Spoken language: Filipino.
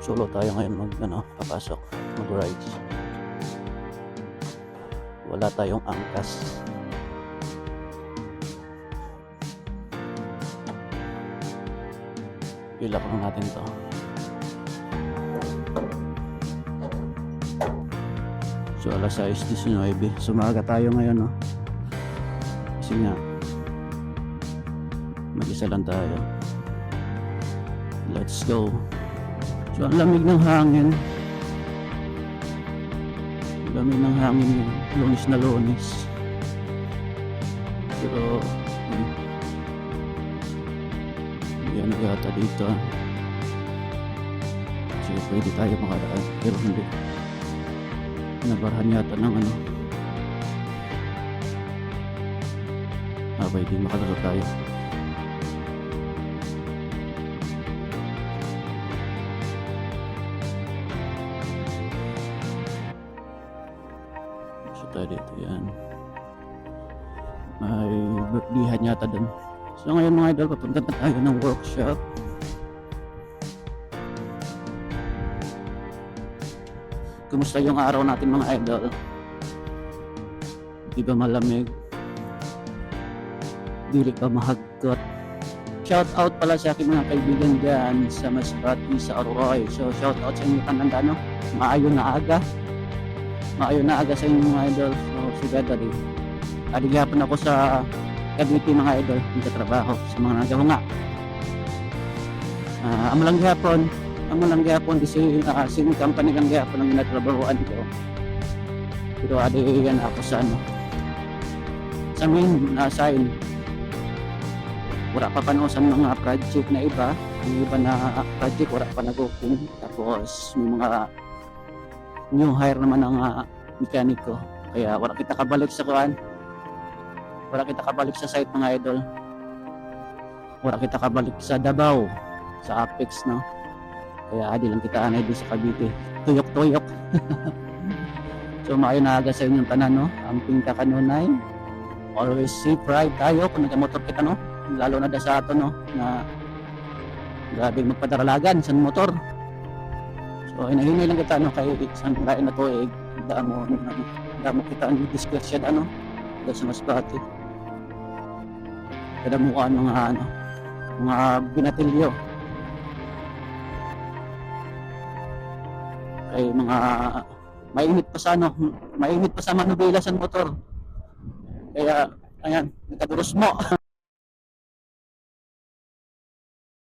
Solo tayo ngayon papasok, mag-rides. Wala tayong angkas. Ilak lang natin to. So alas 6:19. Sumaga tayo ngayon, no? Kasi nga mag-isa lang tayo. Let's go. So ang lamig ng hangin. Ang lamig ng hangin yung lunis na lunis. Pero yan yata dito. Kasi pwede tayo makaraan. Pero hindi. Nabarahan yata ng pwede makalaro tayo. So tayo dito yan. May birthdayhan yata dun. So ngayon mga idol, papunta na tayo ng workshop. Kumusta yung araw natin mga idol? Di ba malamig? Dili ba mahagkot? Shout out pala sa aking mga kaibigan dyan sa Masbate, sa Aroy. So shout out sa inyo tanang maayo na aga. Maayo na aga sa inyo mga idol. So sigada rin. Adigapon ako sa Cavite mga idol, nagtatrabaho sa mga nagahunga. Amo lang gihapon kasi sing company lang gihapon ang nagtrabahoan ko. Pero adi yan ako sa sa main sign. Wala pa sa mga project na iba. Yung iba na project wala pa nag-open. Tapos may mga new hire naman ng mekaniko. Kaya wala kita kabalik sa kuan. Wala kita kabalik sa site mga idol. Wala kita kabalik sa Davao, sa Apex, no? Kaya adi lang kita anay sa Cavite. Tuyok-tuyok. So maayo na aga sa inyong tanan, no? Amping ka kanunay. Always safe ride tayo kung nagamotor kita, no? Lalo na da sa ato, no? Na grabe magpadaralagan sa motor. So hinahinay lang kita, no? Kay isang lain na to, damo kita ang discussion, da sa Masbate. Kadamuan mga binatilyo. Ay mga mainit pa sa manubela sa motor. Kaya ayan, nagkaduros mo.